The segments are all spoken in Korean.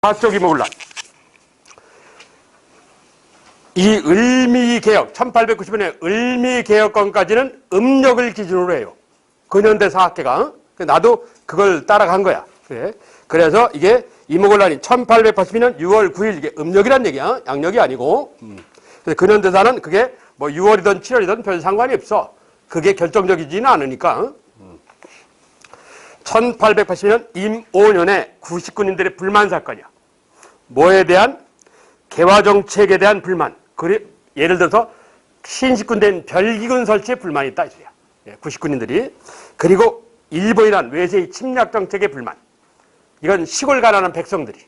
사적 이모군란. 이 을미개혁 1890년에 을미개혁권까지는 음력을 기준으로 해요. 근현대 사학계가. 나도 그걸 따라간 거야. 그래. 그래서 이게 이모군란이 1882년 6월 9일 이게 음력이란 얘기야. 양력이 아니고. 그래서 근현대사는 그게 뭐 6월이든 7월이든 별 상관이 없어. 그게 결정적이지는 않으니까. 1880년 임오년에 99인들의 불만 사건이야. 뭐에 대한? 개화정책에 대한 불만. 예를 들어서 신식군된 별기군 설치에 불만이 있다. 99인들이. 그리고 일본이란 외세의 침략 정책에 불만. 이건 시골 가난한 백성들이.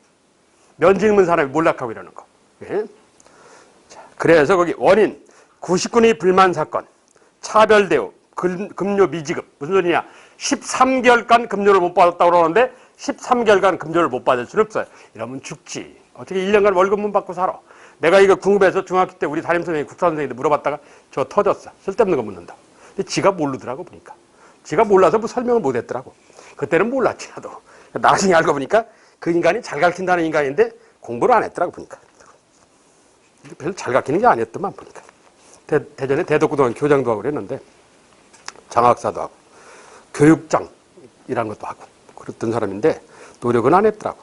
면직문 사람이 몰락하고 이러는 거. 예. 그래서 거기 원인 99인의 불만 사건. 차별대우. 급료 미지급. 무슨 소리냐. 13개월간 급료를 못 받았다고 그러는데 13개월간 급료를 못 받을 수는 없어요. 이러면 죽지. 어떻게 1년간 월급만 받고 살아. 내가 이거 궁금해서 중학교 때 우리 담임선생님이 국사선생님한테 물어봤다가 저 터졌어. 쓸데없는 거 묻는다. 근데 지가 모르더라고 보니까. 지가 몰라서 뭐 설명을 못 했더라고. 그때는 몰랐지 나도. 나중에 알고 보니까 그 인간이 잘 가르친다는 인간인데 공부를 안 했더라고 보니까. 별로 잘 가르치는 게 아니었더만 보니까. 대전에 대덕고등학교 교장도 하고 그랬는데 장학사도 하고 교육장이라는 것도 하고 그랬던 사람인데 노력은 안 했더라고.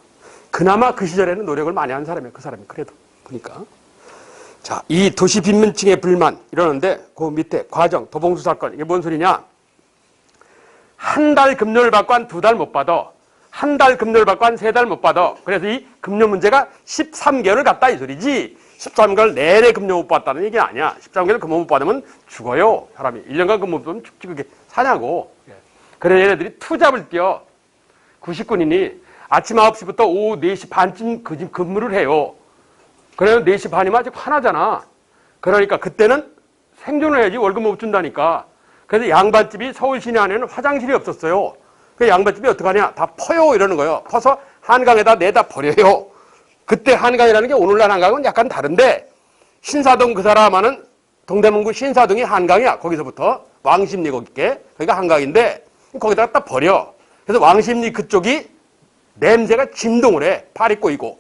그나마 그 시절에는 노력을 많이 한 사람이에요. 그 사람이 그래도 보니까. 자, 이 도시 빈민층의 불만 이러는데 그 밑에 과정 도봉수 사건 이게 뭔 소리냐? 한 달 급료를 받고 한 2달 못 받아. 한 달 급료를 받고 한 3달 못 받아. 그래서 이 급료 문제가 13개월을 갔다 이 소리지. 13개월 내내 급료 못 받았다는 얘기는 아니야. 13개월 급료 못 받으면 죽어요. 사람이 1년간 급료 못 받으면 죽지 그게 사냐고. 그래 얘네들이 투잡을 뛰어. 99인이 아침 9시부터 오후 4시 반쯤 근무를 해요. 그래서 4시 반이면 아직 화나잖아. 그러니까 그때는 생존을 해야지 월급 못 준다니까. 그래서 양반집이 서울 시내 안에는 화장실이 없었어요. 그 양반집이 어떡하냐. 다 퍼요 이러는 거예요. 퍼서 한강에다 내다 버려요. 그때 한강이라는 게 오늘날 한강은 약간 다른데 신사동 그 사람은 동대문구 신사동이 한강이야. 거기서부터 왕십리 거기께 거기가 한강인데 거기다가 딱 버려. 그래서 왕십리 그쪽이 냄새가 진동을 해. 팔이 꼬이고.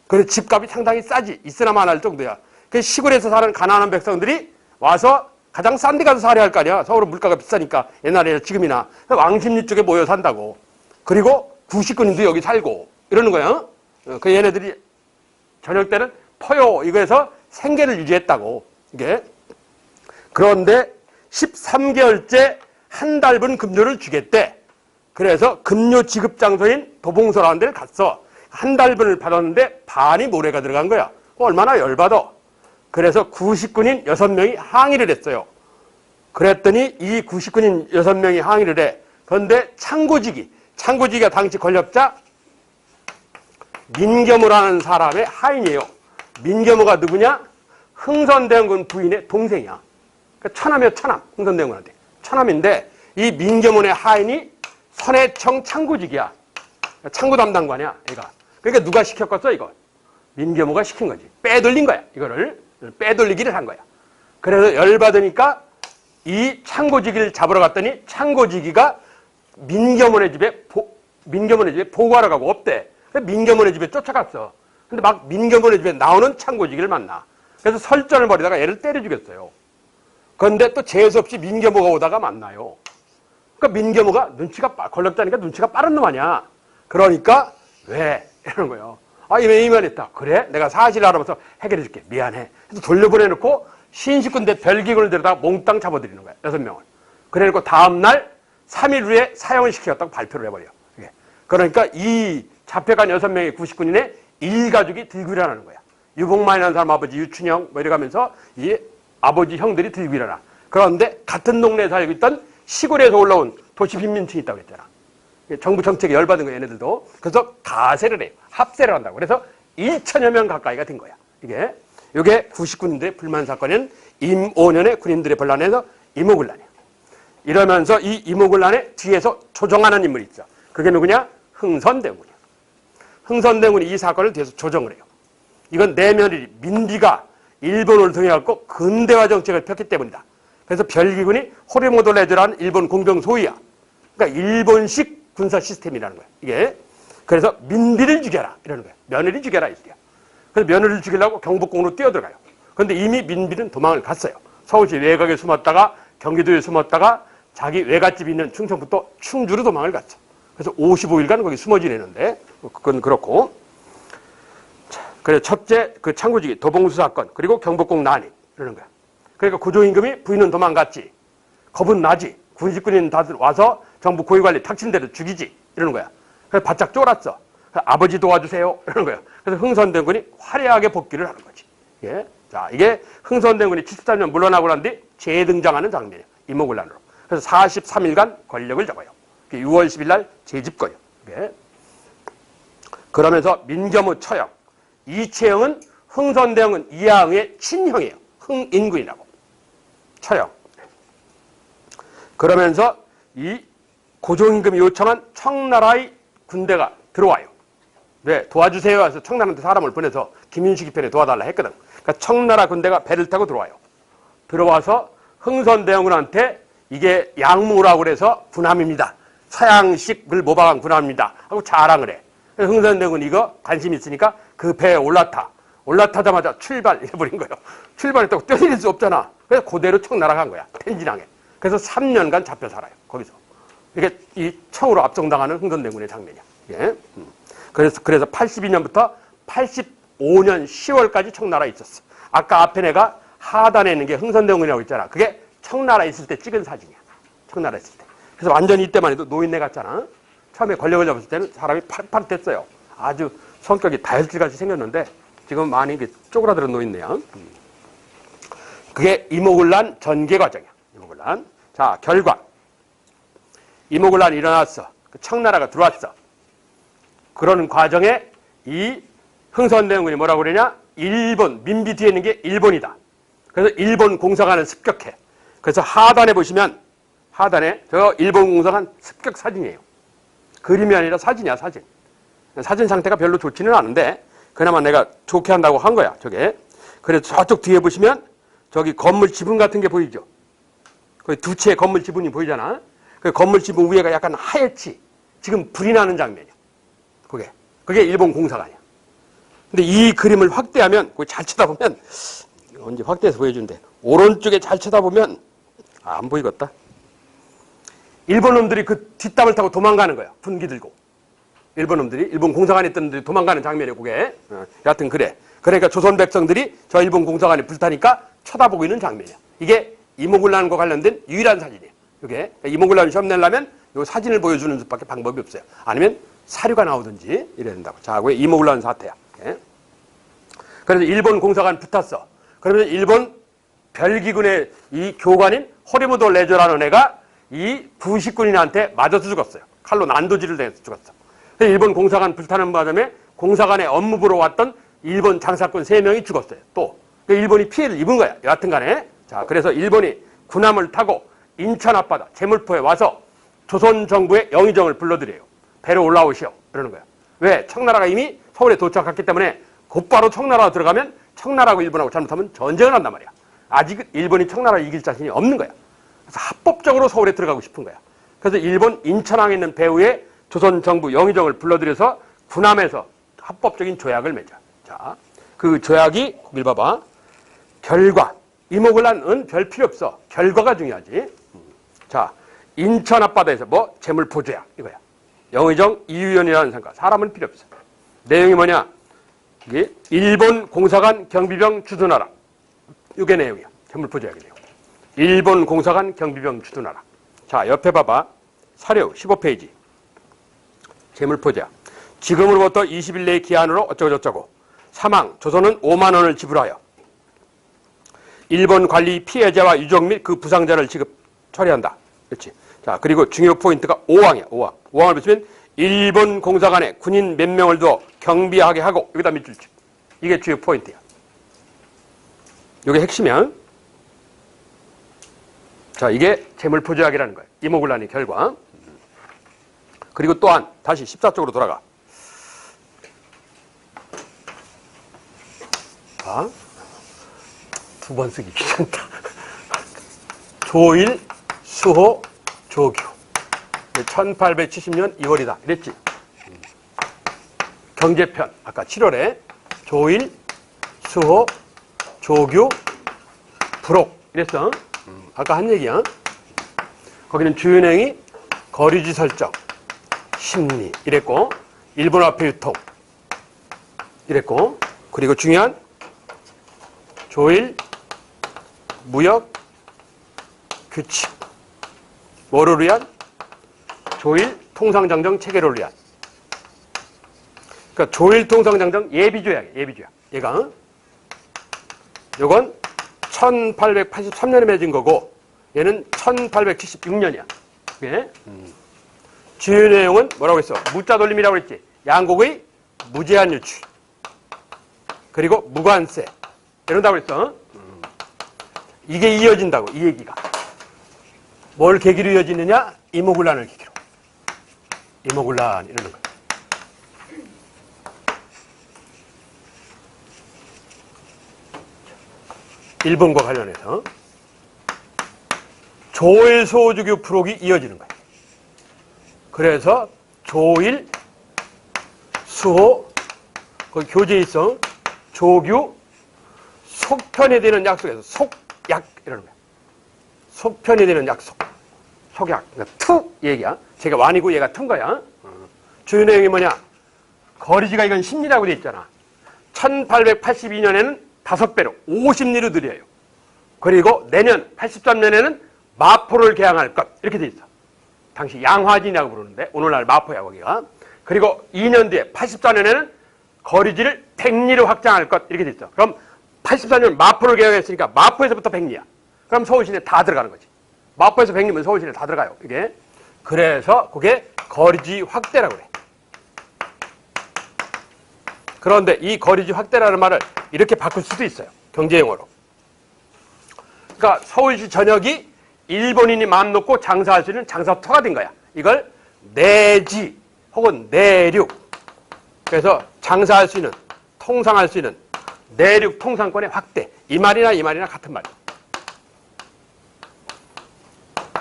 그래서 집값이 상당히 싸지. 있으나만 할 정도야. 그래서 시골에서 사는 가난한 백성들이 와서 가장 싼 데 가서 살아야 할 거 아니야. 서울은 물가가 비싸니까 옛날에 지금이나. 왕십리 쪽에 모여 산다고. 그리고 99인도 여기 살고 이러는 거야. 그 얘네들이 저녁 때는 퍼요 이거에서 생계를 유지했다고. 이게. 그런데 13개월째 한 달분 급료를 주겠대. 그래서 급료 지급 장소인 도봉소라는 데를 갔어. 한 달분을 받았는데 반이 모래가 들어간 거야. 얼마나 열받아. 그래서 99인 6명이 항의를 했어요. 그랬더니 이 99인 6명이 항의를 해. 그런데 창고지기가 당시 권력자 민겸호라는 사람의 하인이에요. 민겸호가 누구냐? 흥선대원군 부인의 동생이야. 그러니까 처남이야, 처남. 흥선대원군한테. 처남인데 이 민겸호의 하인이 선해청 창고직이야. 창고 담당관이야, 얘가. 그러니까 누가 시켰겠어, 이거? 민겸호가 시킨 거지. 빼돌린 거야, 이거를. 빼돌리기를 한 거야. 그래서 열받으니까 이 창고지기를 잡으러 갔더니 창고지기가 민겸호의 집에 보고하러 가고 없대. 그래서 민겸호의 집에 쫓아갔어. 근데 막 민겸호의 집에 나오는 창고지기를 만나. 그래서 설전을 벌이다가 얘를 때려 죽였어요. 그런데 또 재수없이 민겸호가 오다가 만나요. 그러니까 민겸호가 권력자니까 눈치가 빠른 놈 아니야. 그러니까 왜? 이러는 거예요. 아, 이만했다. 그래? 내가 사실을 알아봐서 해결해 줄게. 미안해. 그래서 돌려보내놓고 신식군대 별기군을 데려다가 몽땅 잡아들이는 거야. 6명을. 그래놓고 다음날 3일 후에 사형을 시켰다고 발표를 해버려. 그러니까 이 잡혀간 6명의 99인의 일가족이 들고 일어나는 거야. 유복만이라는 사람 아버지 유춘영 뭐 이래가면서 이 아버지 형들이 들고 일어나. 그런데 같은 동네에 살고 있던 시골에서 올라온 도시 빈민층이 있다고 했잖아. 정부 정책에 열받은 거야, 얘네들도. 그래서 가세를 해요. 합세를 한다고. 그래서 1천여 명 가까이가 된 거야. 이게 99인들의 불만 사건인 임오년의 군인들의 반란에서 이모군란이에요. 이러면서 이 이모군란의 뒤에서 조정하는 인물이 있어. 그게 누구냐? 흥선대원군이야. 흥선대원군이 이 사건을 뒤에서 조정을 해요. 이건 내면이 민비가 일본을 통해갖고 근대화 정책을 폈기 때문이다. 그래서 별기군이 호리모도레즈라는 일본 공병 소위야. 그러니까 일본식 군사 시스템이라는 거야. 이게. 그래서 민비를 죽여라 이러는 거예요. 며느리 죽여라 이래요. 그래서 며느리를 죽이려고 경복궁으로 뛰어들어가요. 그런데 이미 민비는 도망을 갔어요. 서울시 외곽에 숨었다가 경기도에 숨었다가 자기 외갓집이 있는 충청북도 충주로 도망을 갔죠. 그래서 55일간 거기 숨어 지내는데 그건 그렇고. 자, 그래서 첫째 그 창구지기 도봉수 사건 그리고 경복궁 난입 이러는 거야. 그러니까 구조임금이 부인은 도망갔지. 겁은 나지. 군식군인 다들 와서 정부 고위관리 탁친대로 죽이지 이러는 거야. 그래서 바짝 쫄았어. 아버지 도와주세요 이러는 거야. 그래서 흥선대군이 화려하게 복귀를 하는 거지. 예? 자, 이게 흥선대군이 73년 물러나고 난 뒤 재등장하는 장면이에요. 이모군란으로. 그래서 43일간 권력을 잡아요. 6월 10일 날 재집거려. 예? 그러면서 민겸의 처형. 이채영은 흥선대군은 이하응의 친형이에요. 흥인군이라고. 처형. 그러면서 이 고종임금이 요청한 청나라의 군대가 들어와요. 왜? 도와주세요 해서 청나라한테 사람을 보내서 김윤식이 편에 도와달라 했거든. 그러니까 청나라 군대가 배를 타고 들어와요. 들어와서 흥선대원군한테 이게 양무라고 그래서 군함입니다. 서양식을 모방한 군함입니다. 하고 자랑을 해. 흥선대원군이 이거 관심 있으니까 그 배에 올라타. 올라타자마자 출발해버린 거예요. 출발했다고 뛰어내릴 수 없잖아. 그래서 그대로 청나라 간 거야. 텐진항에. 그래서 3년간 잡혀 살아요. 거기서. 이게 이 청으로 압송당하는 흥선대원군의 장면이야. 예. 그래서 82년부터 85년 10월까지 청나라에 있었어. 아까 앞에 내가 하단에 있는 게 흥선대원군이라고 있잖아. 그게 청나라에 있을 때 찍은 사진이야. 청나라에 있을 때. 그래서 완전히 이때만 해도 노인네 같잖아. 처음에 권력을 잡았을 때는 사람이 파릇파릇했어요. 아주 성격이 다혈질같이 생겼는데 지금 많이 쪼그라들은 노인네야. 그게 이모군란 전개 과정이야. 이모군란. 자, 결과. 이모군란이 일어났어. 청나라가 들어왔어. 그런 과정에 이 흥선대원군이 뭐라고 그러냐? 일본, 민비 뒤에 있는 게 일본이다. 그래서 일본 공사관을 습격해. 그래서 하단에 보시면, 하단에 저 일본 공사관 습격 사진이에요. 그림이 아니라 사진이야, 사진. 사진 상태가 별로 좋지는 않은데, 그나마 내가 좋게 한다고 한 거야, 저게. 그래서 저쪽 뒤에 보시면, 저기 건물 지붕 같은 게 보이죠? 거기 두 채의 건물 지붕이 보이잖아? 그 건물 지붕 위에가 약간 하얗지? 지금 불이 나는 장면이야. 그게 일본 공사관이야. 근데 이 그림을 확대하면, 그걸 잘 쳐다보면, 언제 확대해서 보여준대. 오른쪽에 잘 쳐다보면, 안 보이겠다. 일본 놈들이 그 뒷담을 타고 도망가는 거야. 분기 들고. 일본 놈들이, 일본 공사관에 있던 놈들이 도망가는 장면이야, 그게. 여하튼 그래. 그러니까 조선 백성들이 저 일본 공사관에 불타니까 쳐다보고 있는 장면이야. 이게 이모군란과 관련된 유일한 사진이에요. 이게 이모군란 시험 내려면 이 사진을 보여주는 수밖에 방법이 없어요. 아니면 사료가 나오든지 이래야 된다고. 자, 그게 이모군란 사태야. 예? 그래서 일본 공사관 붙었어. 그러면서 일본 별기군의 이 교관인 호리무도 레조라는 애가 이 부식군인한테 맞아서 죽었어요. 칼로 난도질을 내서 죽었어. 그래서 일본 공사관 불타는 바람에 공사관에 업무 보러 왔던 일본 장사꾼 3명이 죽었어요. 또 일본이 피해를 입은 거야. 여하튼 간에. 자, 그래서 일본이 군함을 타고 인천 앞바다 제물포에 와서 조선 정부의 영의정을 불러들여요. 배로 올라오시오. 그러는 거야. 왜? 청나라가 이미 서울에 도착했기 때문에 곧바로 청나라로 들어가면 청나라하고 일본하고 잘못하면 전쟁을 한단 말이야. 아직 일본이 청나라를 이길 자신이 없는 거야. 그래서 합법적으로 서울에 들어가고 싶은 거야. 그래서 일본 인천항에 있는 배후에 조선 정부 영의정을 불러들여서 군함에서 합법적인 조약을 맺어. 자, 그 조약이 거길 봐봐. 결과. 이모군란은 별 필요 없어. 결과가 중요하지. 자, 인천 앞바다에서 뭐 재물포조약 이거야. 영의정 이유연이라는 상가. 사람은 필요 없어. 내용이 뭐냐? 이게 일본 공사관 경비병 주둔하라. 이게 내용이야. 재물포조약의 내용. 일본 공사관 경비병 주둔하라. 자, 옆에 봐봐. 사료 15페이지. 재물포조약. 지금으로부터 20일 내의 기한으로 어쩌고저쩌고. 사망. 조선은 5만 원을 지불하여 일본 관리 피해자와 유족 및 그 부상자를 지급 처리한다. 그렇지. 자, 그리고 중요 포인트가 5항이야. 5항. 5항을 보시면 일본 공사관에 군인 몇 명을 두어 경비하게 하고 여기다 밑줄 쳐. 이게 주요 포인트야. 이게 핵심이야. 자, 이게 재물포조약이라는 거야. 이모군란의 결과. 그리고 또한 다시 14쪽으로 돌아가. 자, 두 번 쓰기 귀찮다. 조일, 수호, 조규. 1870년 2월이다. 이랬지. 경제편 아까 7월에 조일, 수호, 조규, 불옥 이랬어. 아까 한 얘기야. 거기는 주요내용이 거리지 설정, 심리 이랬고 일본화폐 유통 이랬고 그리고 중요한 조일, 무역, 규칙 뭐를 위한? 조일 통상장정 체계를 위한. 그러니까 조일 통상장정 예비조약, 예비조약. 얘가 요건 1883년에 맺은 거고 얘는 1876년이야. 그게 주요 내용은 뭐라고 했어? 무자 돌림이라고 그랬지. 양국의 무제한 유출 그리고 무관세 이런다고 그랬어. 이게 이어진다고 이 얘기가. 뭘 계기로 이어지느냐? 이모군란을 계기로. 이모군란 이러는 거야. 일본과 관련해서 조일, 소조규, 불옥이 이어지는 거예요. 그래서 조일, 수호, 거기 교재에 있어. 조규, 속편이 되는 약속에서 속약 이러는 거야. 속편이 되는 약속. 속약. 그러니까 투 얘기야. 제가 완이고 얘가 투인 거야. 주요 내용이 뭐냐? 거리지가 이건 심리라고 돼 있잖아. 1882년에는 5배로 50리로 늘려요. 그리고 내년 83년에는 마포를 개항할 것 이렇게 돼 있어. 당시 양화진이라고 부르는데 오늘날 마포야 거기가. 그리고 2년 뒤에 84년에는 거리지를 100리로 확장할 것 이렇게 돼 있어. 그럼 84년 마포를 개항했으니까 마포에서부터 100리야. 그럼 서울시내 다 들어가는 거지. 마포에서 100리면 서울시내 다 들어가요. 이게. 그래서 그게 거리지 확대라고 그래. 그런데 이 거리지 확대라는 말을 이렇게 바꿀 수도 있어요. 경제용어로. 그러니까 서울시 전역이 일본인이 마음 놓고 장사할 수 있는 장사터가 된 거야. 이걸 내지 혹은 내륙. 그래서 장사할 수 있는, 통상할 수 있는 내륙 통상권의 확대. 이 말이나 이 말이나 같은 말이야.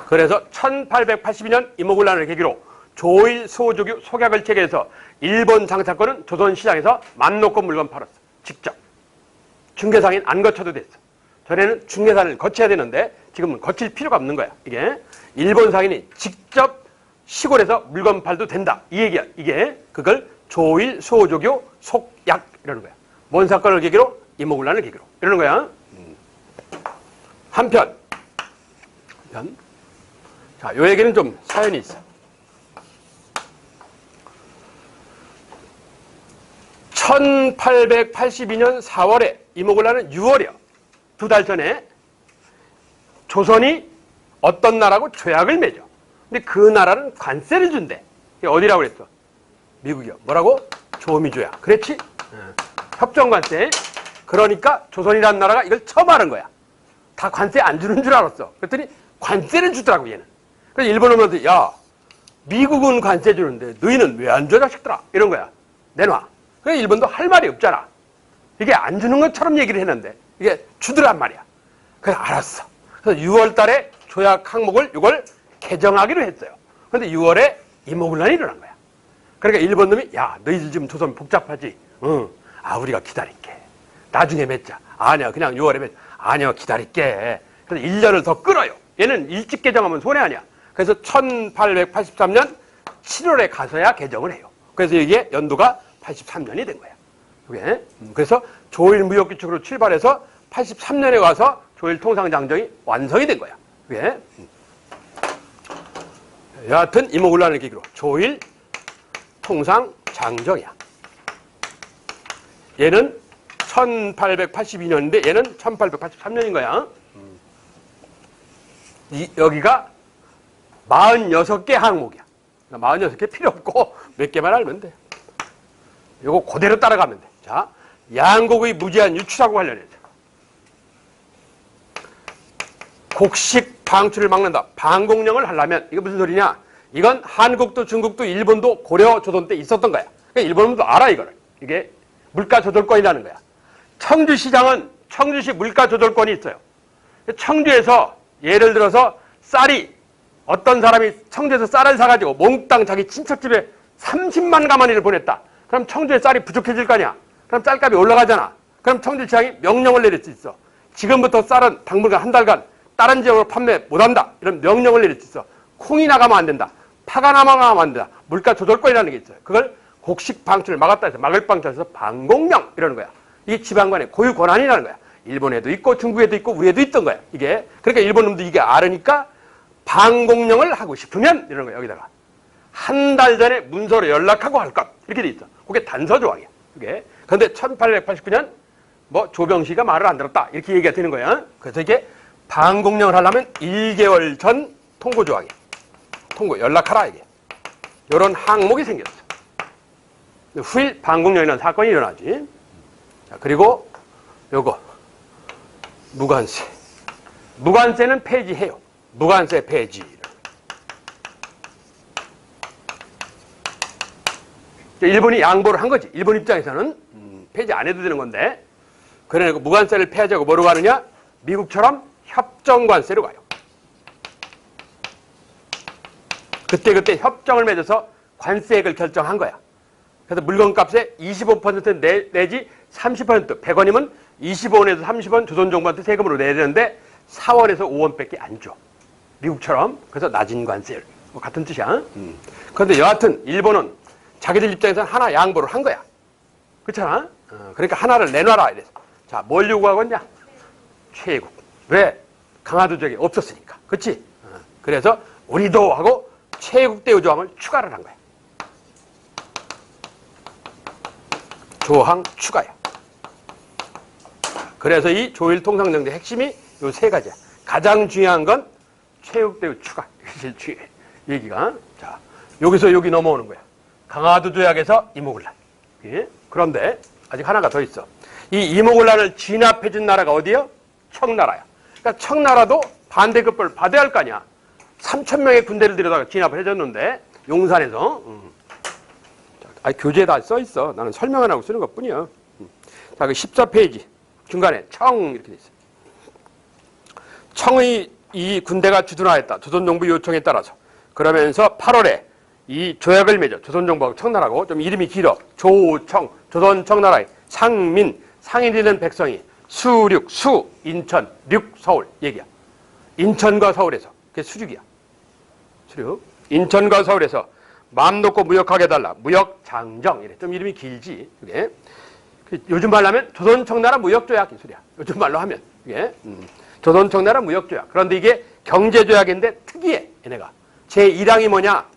그래서 1882년 이모군란을 계기로 조일, 소조규, 속약을 체계해서 일본 장사권은 조선시장에서 맘 놓고 물건 팔았어. 직접. 중개상인 안 거쳐도 됐어. 전에는 중개사를 거쳐야 되는데 지금은 거칠 필요가 없는 거야. 이게 일본 상인이 직접 시골에서 물건 팔도 된다. 이 얘기야. 이게 그걸 조일, 소조교, 속약 이러는 거야. 뭔 사건을 계기로? 이모군란을 계기로 이러는 거야. 한편 자, 요 얘기는 좀 사연이 있어. 1882년 4월에 이모군란은 6월이요. 2달 전에 조선이 어떤 나라하고 조약을 맺어. 근데 그 나라는 관세를 준대. 이게 어디라고 그랬어? 미국이요. 뭐라고? 조미조약. 그랬지? 협정관세. 그러니까 조선이라는 나라가 이걸 처음 하는 거야. 다 관세 안 주는 줄 알았어. 그랬더니 관세를 주더라고 얘는. 그래서 일본 놈한테 야 미국은 관세 주는데 너희는 왜 안 줘 자식들아? 이런 거야. 내놔. 그래서 일본도 할 말이 없잖아. 이게 안 주는 것처럼 얘기를 했는데 이게 주더란 말이야. 그래서 알았어. 그래서 6월 달에 조약 항목을 이걸 개정하기로 했어요. 그런데 6월에 이모군란이 일어난 거야. 그러니까 일본 놈이 야 너희들 지금 조선 복잡하지? 응. 아 우리가 기다릴게. 나중에 맺자. 아니야 그냥 6월에 맺자. 아니야 기다릴게. 그래서 1년을 더 끌어요. 얘는 일찍 개정하면 손해 아니야. 그래서 1883년 7월에 가서야 개정을 해요. 그래서 이게 연도가 83년이 된 거야. 그게. 그래서 조일 무역규칙으로 출발해서 83년에 와서 조일 통상장정이 완성이 된 거야. 그게. 여하튼 이모군란을 계기로 조일 통상장정이야. 얘는 1882년인데 얘는 1883년인 거야. 여기가 46개 항목이야. 46개 필요 없고 몇 개만 알면 돼. 요거 그대로 따라가면 돼. 자, 양국의 무제한 유출하고 관련해서 곡식 방출을 막는다. 방공령을 하려면 이거 무슨 소리냐? 이건 한국도 중국도 일본도 고려 조선 때 있었던 거야. 그러니까 일본도 알아 이거를. 이게 물가 조절권이라는 거야. 청주시장은 청주시 물가 조절권이 있어요. 청주에서 예를 들어서 쌀이 어떤 사람이 청주에서 쌀을 사가지고 몽땅 자기 친척집에 30만 가마니를 보냈다. 그럼 청주에 쌀이 부족해질 거 아니야. 그럼 쌀값이 올라가잖아. 그럼 청주시장이 명령을 내릴 수 있어. 지금부터 쌀은 당분간 한 달간 다른 지역으로 판매 못한다. 이런 명령을 내릴 수 있어. 콩이 나가면 안 된다. 파가 나가면 안 된다. 물가 조절권이라는 게 있어요. 그걸 곡식 방출을 막았다 해서 막을 방출해서 방공령 이러는 거야. 이게 지방간의 고유 권한이라는 거야. 일본에도 있고 중국에도 있고 우리에도 있던 거야. 이게 그러니까 일본 놈도 이게 알으니까 방공령을 하고 싶으면 이러는 거야. 여기다가 한 달 전에 문서로 연락하고 할 것 이렇게 돼 있어. 그게 단서 조항이야. 그게 그런데 1889년 뭐 조병시가 말을 안 들었다 이렇게 얘기가 되는 거야. 그래서 이게 방공령을 하려면 1개월 전 통고 조항이야. 통고 연락하라 이게. 이런 항목이 생겼어. 후일 방공령이라는 사건이 일어나지. 자, 그리고 요거 무관세. 무관세는 폐지해요. 무관세 폐지. 일본이 양보를 한 거지. 일본 입장에서는 폐지 안 해도 되는 건데 그러니까 무관세를 폐하자고 뭐로 가느냐? 미국처럼 협정관세로 가요. 그때 협정을 맺어서 관세액을 결정한 거야. 그래서 물건값의 25% 내지 30%, 100원이면 25원에서 30원 조선정부한테 세금으로 내야 되는데 4원에서 5원밖에 안 줘. 미국처럼. 그래서 낮은 관세를. 뭐 같은 뜻이야. 그런데 여하튼 일본은 자기들 입장에서는 하나 양보를 한 거야. 그렇잖아? 그러니까 하나를 내놔라 이래서. 자, 뭘 요구하겠냐? 최국. 왜? 강화도 지역에 없었으니까. 그렇지? 그래서 우리도 하고 최국 대우 조항을 추가를 한 거야. 조항 추가야. 그래서 이 조일 통상정대 핵심이 요 세 가지야. 가장 중요한 건 최국 대우 추가. 이게 제일 중요해. 얘기가. 자, 여기서 여기 넘어오는 거야. 강화도 조약에서 이모군란. 예? 그런데 아직 하나가 더 있어. 이 이모군란을 진압해준 나라가 어디요? 청나라야. 그러니까 청나라도 반대급부를 받아야 할 거 아니야. 3,000명의 군대를 들여다가 진압을 해줬는데 용산에서. 교재에 다 써 있어. 나는 설명 안 하고 쓰는 것뿐이야. 자, 그 14페이지 중간에 청 이렇게 돼 있어. 청의 이 군대가 주둔하였다. 조선정부 요청에 따라서. 그러면서 8월에 이 조약을 맺어. 조선정부하고 청나라하고 좀 이름이 길어. 조청, 조선청나라의 상민, 상이 되는 백성이 수륙, 수, 인천, 륙, 서울 얘기야. 인천과 서울에서. 그게 수륙이야. 수륙. 인천과 서울에서 마음 놓고 무역하게 해달라. 무역장정. 이래. 좀 이름이 길지. 그게. 요즘 말로 하면 조선청나라 무역조약 이 소리야. 요즘 말로 하면. 이게. 조선청나라 무역조약. 그런데 이게 경제조약인데 특이해. 얘네가. 제1항이 뭐냐?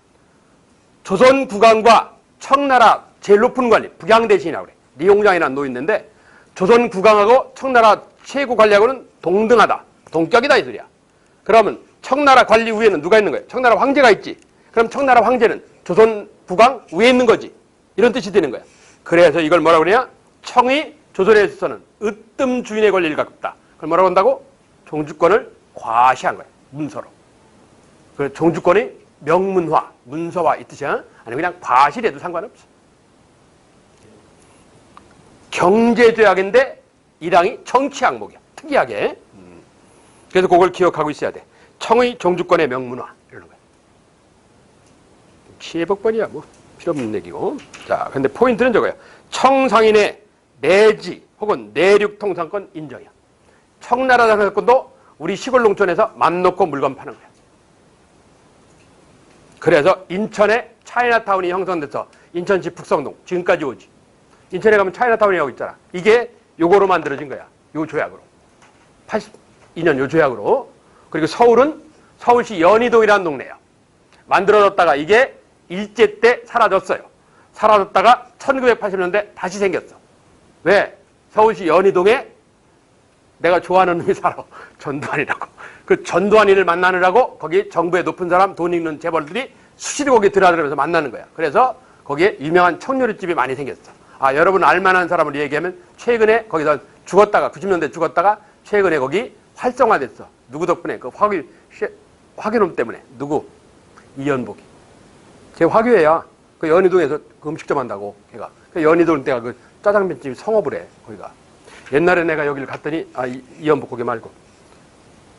조선국왕과 청나라 제일 높은 관리, 북양대신이라고 그래. 리용장이라는 놈이 있는데 조선국왕하고 청나라 최고 관리하고는 동등하다. 동격이다 이 소리야. 그러면 청나라 관리 위에는 누가 있는 거야? 청나라 황제가 있지. 그럼 청나라 황제는 조선국왕 위에 있는 거지. 이런 뜻이 되는 거야. 그래서 이걸 뭐라고 그러냐? 청이 조선에 있어서는 으뜸 주인의 권리를 갖고 있다. 그걸 뭐라고 한다고? 종주권을 과시한 거야. 문서로. 그 종주권이 명문화, 문서화 이 뜻이야. 아니 그냥 과실해도 상관없어. 경제조약인데 1항이 정치 항목이야. 특이하게. 그래서 그걸 기억하고 있어야 돼. 청의 종주권의 명문화 이러는 거야. 치해복번이야 뭐 필요 없는 얘기고. 자, 근데 포인트는 저거야. 청상인의 내지 혹은 내륙 통상권 인정이야. 청나라 통상권도 우리 시골 농촌에서 맘 놓고 물건 파는 거야. 그래서 인천에 차이나타운이 형성돼서 인천시 북성동 지금까지 오지. 인천에 가면 차이나타운이 여기 있잖아. 이게 요거로 만들어진 거야. 요 조약으로. 82년 요 조약으로. 그리고 서울은 서울시 연희동이라는 동네야. 만들어졌다가 이게 일제 때 사라졌어요. 사라졌다가 1980년대 다시 생겼어. 왜? 서울시 연희동에 내가 좋아하는 놈이 살아. 전두환이라고. 그 전두환이를 만나느라고 거기 정부의 높은 사람, 돈 있는 재벌들이 수시로 거기 들어가면서 만나는 거야. 그래서 거기에 유명한 청요리집이 많이 생겼어. 아, 여러분 알만한 사람을 얘기하면 최근에 거기서 죽었다가 90년대 죽었다가 최근에 거기 활성화됐어. 누구 덕분에? 그 화교놈 때문에. 누구? 이연복이. 제 화교애야. 그 연희동에서 그 음식점 한다고 걔가. 그 연희동 때가 그 짜장면집 성업을 해. 거기가. 옛날에 내가 여기를 갔더니 이연복 거기 말고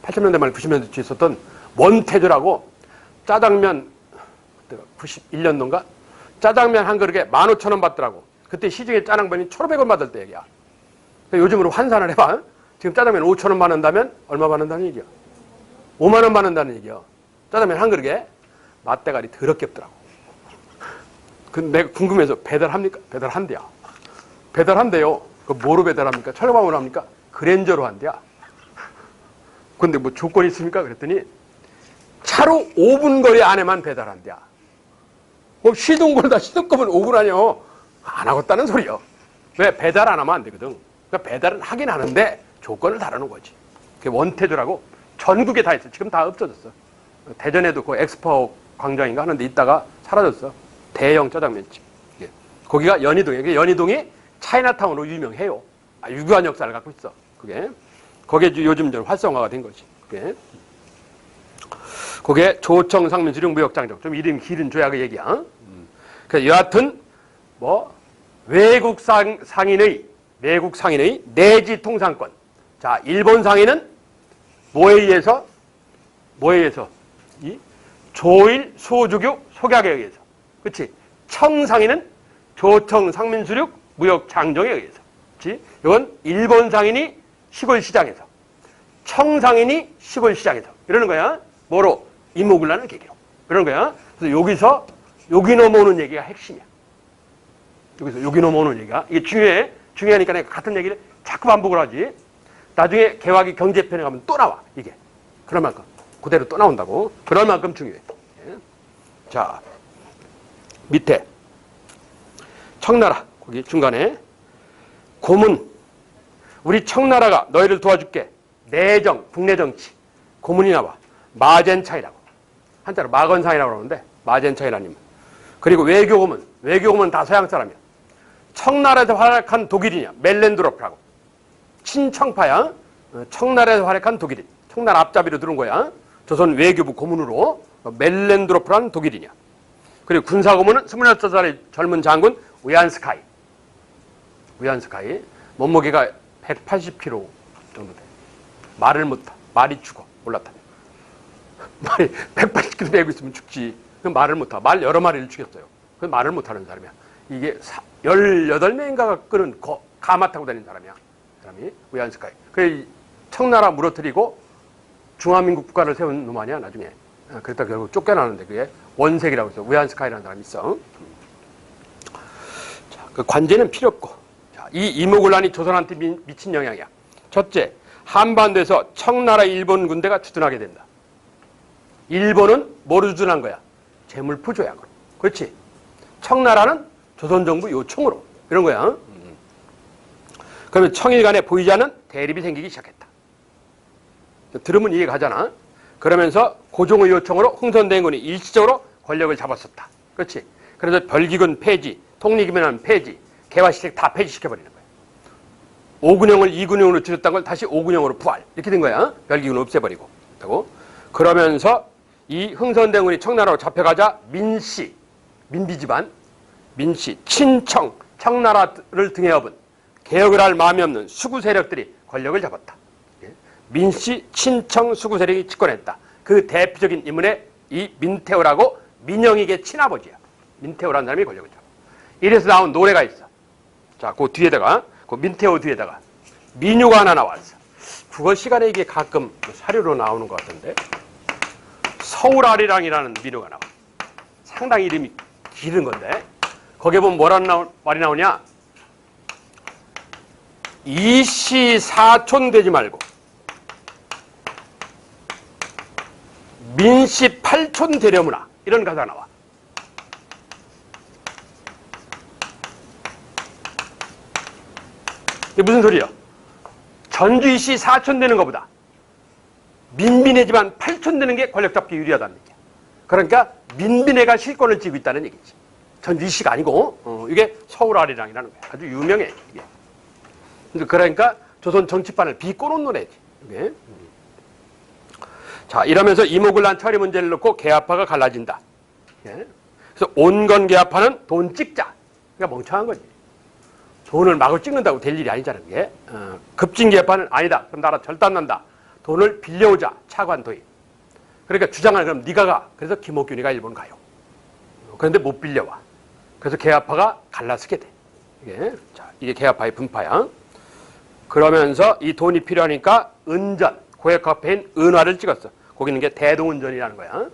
80년대 말 90년대 뒤에 있었던 원태조라고 짜장면 그때가 91년도인가 짜장면 한 그릇에 15,000원 받더라고. 그때 시중에 짜장면이 1,500원 받을 때 얘기야. 요즘으로 환산을 해봐. 지금 짜장면 5,000원 받는다면 얼마 받는다는 얘기야? 5만 원 받는다는 얘기야. 짜장면 한 그릇에 맛대가리 더럽게 없더라고. 근데 내가 궁금해서 배달합니까? 배달한대요. 배달한대요. 그 뭐로 배달합니까? 철거방으로 합니까? 그랜저로 한대요. 근데 뭐 조건이 있습니까? 그랬더니 차로 5분 거리 안에만 배달한대요. 뭐 시동 걸다 시동 끄면 5분 아니요. 안 하겠다는 소리요. 왜? 배달 안 하면 안 되거든. 그러니까 배달은 하긴 하는데 조건을 다루는 거지. 그게 원태주라고 전국에 다 있어. 지금 다 없어졌어. 대전에도 그 엑스포 광장인가 하는데 있다가 사라졌어. 대형 짜장면집. 예. 거기가 연희동이에요. 연희동이 차이나타운으로 유명해요. 유구한 역사를 갖고 있어. 그게. 거기에 요즘 좀 활성화가 된 거지. 그게 조청 상민수령 무역장정. 좀 이름 길은 줘야 그 얘기야. 그래서 여하튼 뭐 외국 상인의 내지 통상권. 자, 일본 상인은 뭐에 의해서 이 조일 소주교 속약에 의해서. 그렇지? 청상인은 조청 상민수륙 무역 장정에 의해서. 그렇지? 이건 일본 상인이 시골 시장에서, 청상인이 시골 시장에서 이러는 거야. 뭐로? 이모굴라는 계기로. 그러는 거야. 그래서 여기서 여기 넘어오는 얘기가 핵심이야. 여기서 여기 넘어오는 얘기가 이게 중요해. 중요하니까 내가 같은 얘기를 자꾸 반복을 하지. 나중에 개화기 경제편에 가면 또 나와. 이게. 그럴 만큼 그대로 또 나온다고. 그럴 만큼 중요해. 자, 밑에 청나라 거기 중간에 고문. 우리 청나라가 너희를 도와줄게. 내정, 국내 정치. 고문이 나와. 마젠차이라고. 한자로 마건상이라고 그러는데 마젠차이라님. 그리고 외교고문. 외교고문은 다 서양 사람이야. 청나라에서 활약한 독일이냐. 멜렌드로프라고. 친청파야. 청나라에서 활약한 독일인. 청나라 앞잡이로 들은 거야. 조선 외교부 고문으로. 멜렌드로프라는 독일이냐. 그리고 군사고문은 26살의 젊은 장군 우얀스카이. 우얀스카이. 몸무게가 180kg 정도 돼. 말을 못하. 말이 죽어. 올랐다. 말이 180kg 메고 있으면 죽지. 말을 못하. 말 여러 마리를 죽였어요. 그 말을 못하는 사람이야. 이게 18명인가가 끄는 가마 타고 다니는 사람이야. 사람이 우얀스카이. 그 청나라 무너뜨리고 중화민국 국가를 세운 놈 아니야 나중에. 그랬다 결국 쫓겨나는데 그게 원색이라고 해서 우얀스카이라는 사람이 있어. 자, 그 관제는 필요 없고. 자, 이 이모굴란이 조선한테 미친 영향이야. 첫째, 한반도에서 청나라 일본 군대가 주둔하게 된다. 일본은 뭐로 주둔한 거야? 재물포 조약으로. 그렇지? 청나라는 조선정부 요청으로. 이런 거야. 그러면 청일 간에 보이지 않는 대립이 생기기 시작했다. 들으면 이해가 가잖아. 그러면서 고종의 요청으로 흥선대원군이 일시적으로 권력을 잡았었다. 그렇지? 그래서 별기군 폐지, 통리기면한 폐지, 개화시책 다 폐지시켜버리는 거야. 5군형을 2군형으로 줄였던 걸 다시 5군형으로 부활. 이렇게 된 거야. 별기군 없애버리고. 그러면서 이 흥선대원군이 청나라로 잡혀가자 민씨, 민비 집안, 민씨, 친청, 청나라를 등에 업은 개혁을 할 마음이 없는 수구 세력들이 권력을 잡았다. 민씨, 친청, 수구 세력이 집권했다. 그 대표적인 인물의 이 민태호라고 민영익의 친아버지야. 민태호라는 사람이 권력을 잡아. 이래서 나온 노래가 있어. 자, 그 뒤에다가, 그 민태호 뒤에다가 민요가 하나 나왔어. 국어 시간에 이게 가끔 사료로 나오는 것 같은데. 서울아리랑이라는 민요가 나와. 상당히 이름이 길은 건데. 거기에 보면 뭐라는 말이 나오냐. 이씨 사촌 되지 말고 민씨 팔촌 되려무나. 이런 가사가 나와. 이게 무슨 소리야? 전주이씨 사촌 되는 것보다 민비네지만 팔촌 되는 게 권력 잡기 유리하다는 얘기야. 그러니까 민비네가 실권을 쥐고 있다는 얘기지. 전주이씨가 아니고 이게 서울아리랑이라는 거야. 아주 유명해. 이게. 그러니까 조선 정치판을 비꼬는 노래지. 이게. 자, 이러면서 이모굴란 처리 문제를 놓고 계합파가 갈라진다. 예? 그래서 온건 계합파는 돈 찍자. 그러니까 멍청한 거지. 돈을 마구 찍는다고 될 일이 아니잖아. 그게. 급진 계합파는 아니다. 그럼 나라 절단난다. 돈을 빌려오자. 차관 도입. 그러니까 주장하는 그럼 네가 가. 그래서 김옥균이가 일본 가요. 그런데 못 빌려와. 그래서 계합파가 갈라서게 돼. 이게 개화파의 분파야. 그러면서 이 돈이 필요하니까 은전, 고액화폐인 은화를 찍었어. 거기 있는 게 대동은전이라는 거야.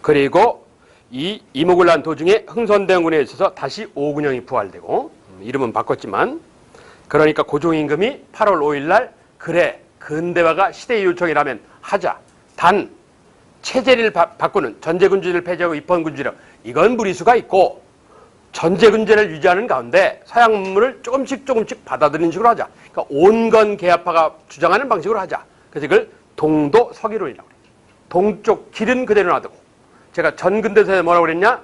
그리고 이 이모군란 도중에 흥선대원군에 있어서 다시 오군영이 부활되고, 이름은 바꿨지만, 그러니까 고종임금이 8월 5일 날 그래 근대화가 시대의 요청이라면 하자. 단 체제를 바꾸는 전제군주를 폐지하고 입헌군주력, 이건 무리수가 있고 전제군제를 유지하는 가운데 서양 문물을 조금씩 받아들이는 식으로 하자. 그러니까 온건 개화파가 주장하는 방식으로 하자. 그래서 이걸 동도 서기론이라고 그래요. 동쪽 길은 그대로 놔두고, 제가 전근대사에 뭐라고 그랬냐?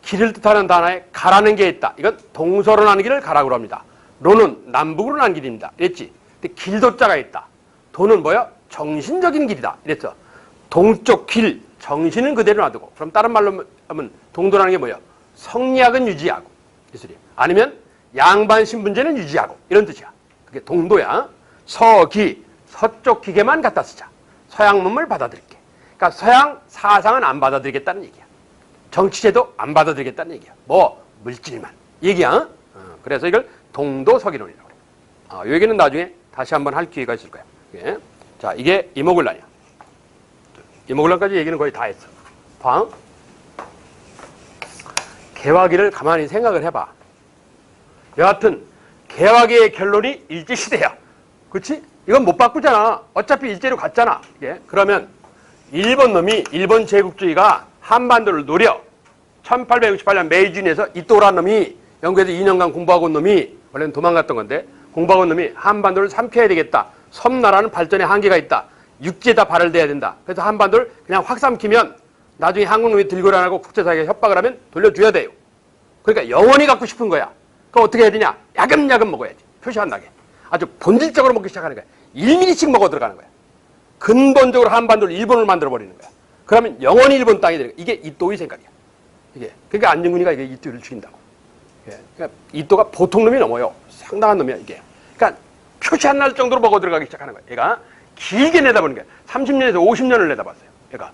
길을 뜻하는 단어에 가라는 게 있다. 이건 동서로 나는 길을 가라고 합니다. 로는 남북으로 나는 길입니다. 이랬지. 근데 길도자가 있다. 도는 뭐야? 정신적인 길이다. 이랬어. 동쪽 길, 정신은 그대로 놔두고. 그럼 다른 말로 하면 동도라는 게 뭐야? 성리학은 유지하고. 이 소리야. 아니면 양반 신분제는 유지하고. 이런 뜻이야. 그게 동도야. 서기, 서쪽 기계만 갖다 쓰자. 서양 문물 받아들일게. 그러니까 서양 사상은 안 받아들이겠다는 얘기야. 정치제도 안 받아들이겠다는 얘기야. 뭐 물질만 얘기야. 그래서 이걸 동도 서기론이라고 그래. 이 얘기는 나중에 다시 한번 할 기회가 있을 거야. 자, 이게 이모군란이야. 이모군란까지 얘기는 거의 다 했어. 봐. 개화기를 가만히 생각을 해봐. 여하튼 개화기의 결론이 일제시대야. 그렇지? 이건 못 바꾸잖아. 어차피 일제로 갔잖아. 그러면 일본 놈이, 일본 제국주의가 한반도를 노려 1868년 메이준에서 이토라는 놈이 영국에서 2년간 공부하고 온 놈이, 원래는 도망갔던 건데 공부하고 온 놈이 한반도를 삼켜야 되겠다. 섬나라는 발전의 한계가 있다. 육지에다 발을 대야 된다. 그래서 한반도를 그냥 확 삼키면 나중에 한국놈이 들고 일어나고 국제사회에 협박을 하면 돌려줘야 돼요. 그러니까 영원히 갖고 싶은 거야. 그럼 어떻게 해야 되냐? 야금야금 먹어야지. 표시 안 나게. 아주 본질적으로 먹기 시작하는 거야. 1mm씩 먹어 들어가는 거야. 근본적으로 한반도를 일본을 만들어버리는 거야. 그러면 영원히 일본 땅이 되는 거야. 이게 이토의 생각이야. 그러니까 안중근이가 이게 이토를 죽인다고. 그러니까 이토가 보통 놈이 넘어요. 상당한 놈이야, 이게. 그러니까 표시 안 날 정도로 먹어 들어가기 시작하는 거야. 얘가 길게 내다보는 거야. 30년에서 50년을 내다봤어요. 얘가.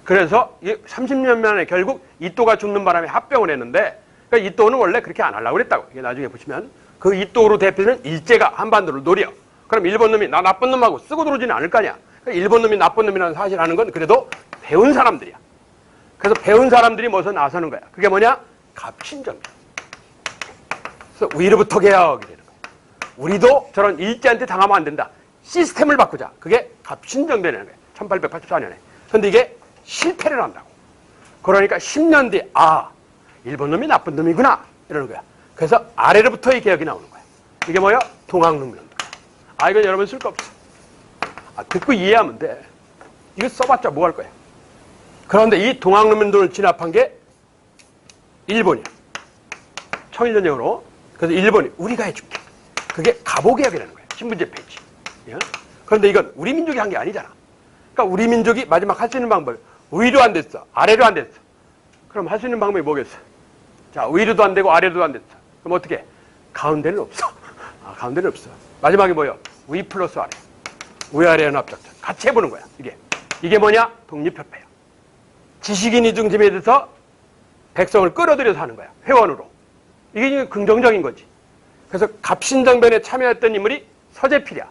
그래서 30년 만에 결국 이토가 죽는 바람에 합병을 했는데, 그러니까 이토는 원래 그렇게 안 하려고 그랬다고. 이게 나중에 보시면 그 이토로 대표되는 일제가 한반도를 노려. 그럼 일본 놈이 나 나쁜 놈하고 쓰고 들어오지는 않을 거 아니야. 그러니까 일본 놈이 나쁜 놈이라는 사실 아는 건 그래도 배운 사람들이야. 그래서 배운 사람들이 뭐서 나서는 거야. 그게 뭐냐? 갑신정변. 그래서 위로부터 개혁이 되는 거야. 우리도 저런 일제한테 당하면 안 된다. 시스템을 바꾸자. 그게 갑신정변이라는 거야. 1884년에. 그런데 이게 실패를 한다고. 그러니까 10년 뒤에 일본 놈이 나쁜 놈이구나 이러는 거야. 그래서 아래로부터의 개혁이 나오는 거야. 이게 뭐야? 동학농민운동. 이건 여러분 쓸 거 없어. 듣고 이해하면 돼. 이거 써봤자 뭐 할 거야. 그런데 이 동학농민운동을 진압한 게 일본이야. 청일전쟁으로. 그래서 일본이 우리가 해줄게. 그게 갑오개혁이라는 거야. 신분제 폐지. 그런데 이건 우리 민족이 한 게 아니잖아. 그러니까 우리 민족이 마지막 할 수 있는 방법이 위로 안 됐어. 아래로 안 됐어. 그럼 할 수 있는 방법이 뭐겠어? 자, 위로도 안 되고 아래로도 안 됐어. 그럼 어떻게? 가운데는 없어. 가운데는 없어. 마지막에 뭐예요? 위 플러스 아래. 위아래 연합작전. 같이 해보는 거야. 이게 뭐냐? 독립협회야. 지식인이 중심에 대해서 백성을 끌어들여서 하는 거야. 회원으로. 이게 긍정적인 거지. 그래서 갑신정변에 참여했던 인물이 서재필이야.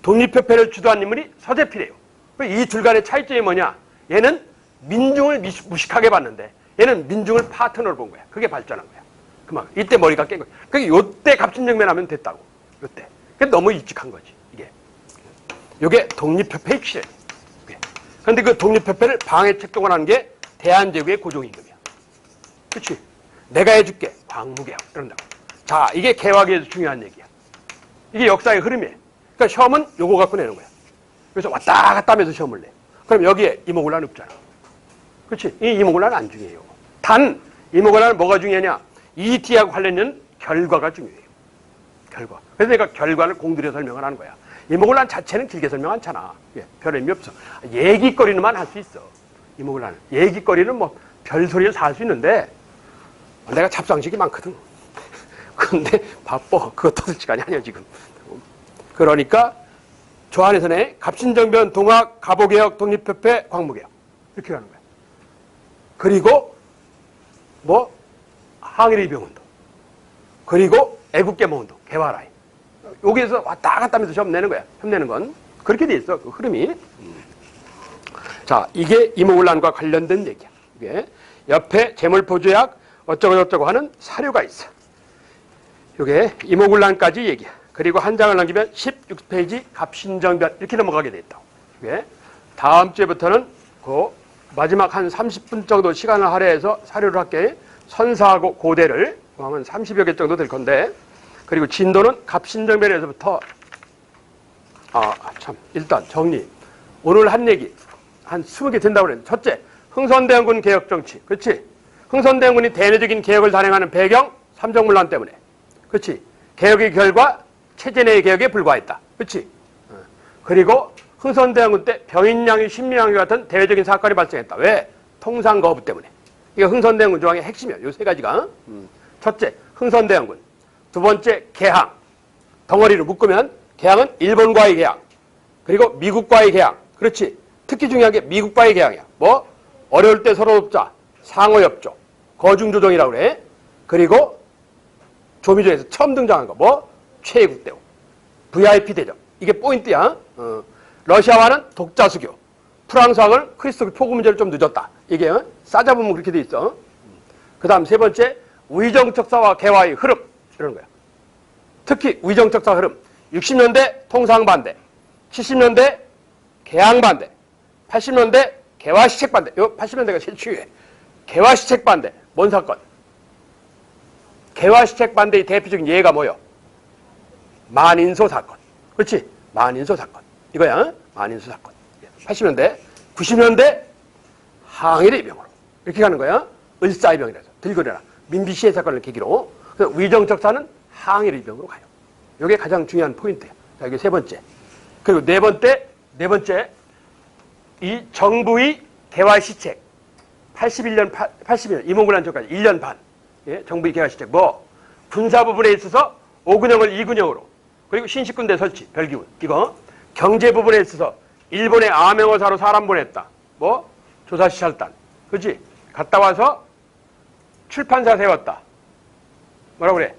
독립협회를 주도한 인물이 서재필이에요. 이 둘 간의 차이점이 뭐냐? 얘는 민중을 무식하게 봤는데 얘는 민중을 파트너로 본 거야. 그게 발전한 거야. 그만. 이때 머리가 깬 거야. 그게 요때 갑신정변 하면 됐다고. 요때. 그게 너무 일찍한 거지. 이게 독립협회의 취지예요. 그런데 그 독립협회를 방해 책동을 하는 게 대한제국의 고종임금이야. 그렇지? 내가 해줄게. 광무개혁. 이런다고. 자, 이게 개화기에서 중요한 얘기야. 이게 역사의 흐름이에요. 그러니까 시험은 요거 갖고 내는 거야. 그래서 왔다 갔다 하면서 시험을 내. 그럼 여기에 이모군란 없잖아. 그렇지? 이 이모군란 안 중요해요. 단 이모군란은 뭐가 중요하냐? ET하고 관련된 결과가 중요해요. 결과. 그래서 내가 결과를 공들여 설명을 하는 거야. 이모군란 자체는 길게 설명 않잖아. 별 의미 없어. 얘기거리는만 할 수 있어. 이모군란. 얘기거리는 뭐 별소리를 다 할 수 있는데 내가 잡상식이 많거든. 근데 바빠. 그거 터질 시간이 아니야 지금. 그러니까 조한해선의 갑신정변, 동학, 갑오개혁, 독립협회, 광무개혁 이렇게 가는 거야. 그리고 뭐 항일 입영운동, 그리고 애국개몽운동, 개화라인. 여기에서 왔다 갔다 하면서 시험 내는 거야. 시험 내는 건 그렇게 돼 있어. 그 흐름이. 자, 이게 이모군란과 관련된 얘기야. 이게 옆에 재물포조약 어쩌고 하는 사료가 있어. 이게 이모군란까지 얘기야. 그리고 한 장을 넘기면 16페이지 갑신정변 이렇게 넘어가게 돼 있다고. 이게 다음 주에부터는 그 마지막 한 30분 정도 시간을 할애해서 사료를 할게. 선사하고 고대를 하면 30여 개 정도 될 건데, 그리고 진도는 갑신정변에서부터 일단 정리. 오늘 한 얘기 한 20개 된다고 그랬는데, 첫째, 흥선대원군 개혁정치. 그렇지? 흥선대원군이 대내적인 개혁을 단행하는 배경, 삼정문란 때문에. 그렇지? 개혁의 결과 체제 내의 개혁에 불과했다. 그렇지? 그리고 흥선대원군 때 병인양위, 신민양위 같은 대외적인 사건이 발생했다. 왜? 통상 거부 때문에. 이게 흥선대원군 조항의 핵심이야. 요 세 가지가. 첫째, 흥선대원군. 두 번째, 개항. 덩어리로 묶으면 개항은 일본과의 개항, 그리고 미국과의 개항. 그렇지? 특히 중요한 게 미국과의 개항이야. 뭐? 어려울 때 서로 돕자. 상호협조. 거중조정이라고 그래. 그리고 조미조에서 처음 등장한 거. 뭐? 최애국대우. VIP 대접. 이게 포인트야. 러시아와는 독자수교. 프랑스와는 크리스토 포구 문제를 좀 늦었다. 이게 싸잡으면 그렇게 돼 있어. 그 다음 세 번째, 위정척사와 개화의 흐름. 이러는 거야. 특히 위정척사 흐름. 60년대 통상반대, 70년대 개항반대, 80년대 개화시책반대. 요 80년대가 제일 중요해. 개화시책반대. 뭔 사건? 개화시책반대의 대표적인 예가 뭐요? 만인소 사건. 그렇지? 만인소 사건. 이거야. 만인소 사건. 80년대, 90년대 항일의 입영으로. 이렇게 가는 거야. 을사이병이라서. 들거려라. 민비시해 사건을 계기로. 그래서 위정척사는 항일의 입영으로 가요. 이게 가장 중요한 포인트예요. 자, 이게 세 번째. 그리고 네 번째, 이 정부의 개화시책. 81년, 이몽군란 전까지 1년 반. 예, 정부의 개화시책. 뭐? 군사 부분에 있어서 5군형을 2군형으로. 그리고 신식군대 설치, 별기군. 이거. 경제 부분에 있어서 일본의 암행어사로 사람 보냈다. 뭐? 조사시찰단. 그치? 갔다 와서 출판사 세웠다. 뭐라고 그래?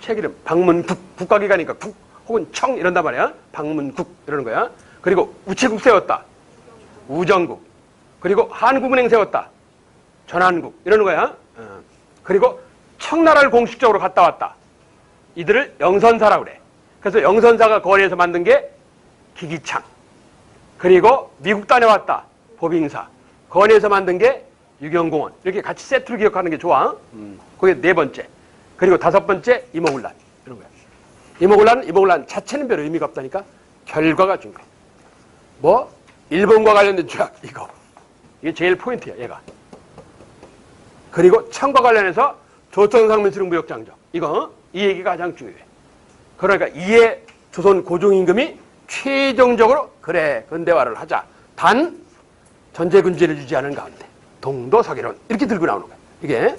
책 이름. 방문국. 국가기관이니까 국 혹은 청 이런단 말이야. 방문국 이러는 거야. 그리고 우체국 세웠다. 우정국. 그리고 한국은행 세웠다. 전한국 이러는 거야. 그리고 청나라를 공식적으로 갔다 왔다. 이들을 영선사라고 그래. 그래서 영선사가 거리에서 만든 게 기기창. 그리고 미국 다녀왔다. 보빙사. 건에서 만든 게 유경공원. 이렇게 같이 세트로 기억하는 게 좋아. 그게 네 번째. 그리고 다섯 번째, 이모군란. 이런 거야. 이모군란 자체는 별 의미가 없다니까 결과가 중요해. 뭐? 일본과 관련된 조약. 이게 제일 포인트야, 얘가. 그리고 청과 관련해서 조선상민수령 무역장정. 이 얘기가 가장 중요해. 그러니까 이에 조선 고종임금이 최종적으로 그래, 근대화를 하자. 단 전제군주를 유지하는 가운데 동도서기론 이렇게 들고 나오는 거야. 이게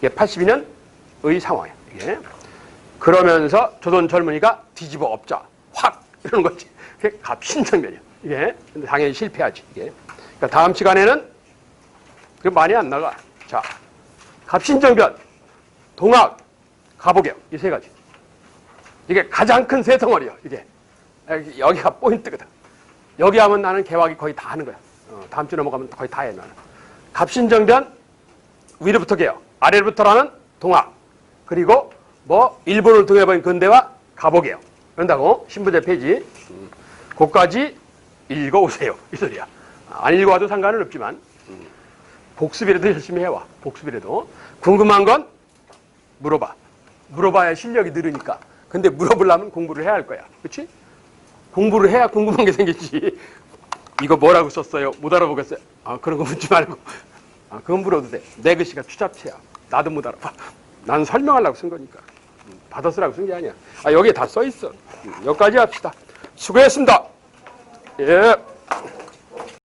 82년의 상황이야. 이게 그러면서 조선 젊은이가 뒤집어 엎자 확 이러는 거지. 그게 갑신정변이야. 이게 근데 당연히 실패하지. 이게 그러니까 다음 시간에는 그 많이 안 나가. 자, 갑신정변, 동학, 가보개혁 이 세 가지. 이게 가장 큰 세 덩어리야. 이게 여기가 포인트거든. 여기 하면 나는 개화기 거의 다 하는 거야. 다음 주 넘어가면 거의 다 해, 나는. 갑신정변, 위로부터 개혁, 아래로부터라는 동학, 그리고 뭐, 일본을 통해버린 근대화, 가보개혁. 그런다고, 신부제 페이지. 그까지 읽어오세요. 이 소리야. 안 읽어와도 상관은 없지만, 복습이라도 열심히 해와. 복습이라도. 궁금한 건 물어봐. 물어봐야 실력이 늘으니까. 근데 물어보려면 공부를 해야 할 거야. 그치? 공부를 해야 궁금한 게 생기지. 이거 뭐라고 썼어요? 못 알아보겠어요? 그런 거 묻지 말고. 그건 물어도 돼. 내 글씨가 추잡체야. 나도 못 알아봐. 난 설명하려고 쓴 거니까. 받아 쓰라고 쓴 게 아니야. 여기에 다 써 있어. 여기까지 합시다. 수고했습니다. 예.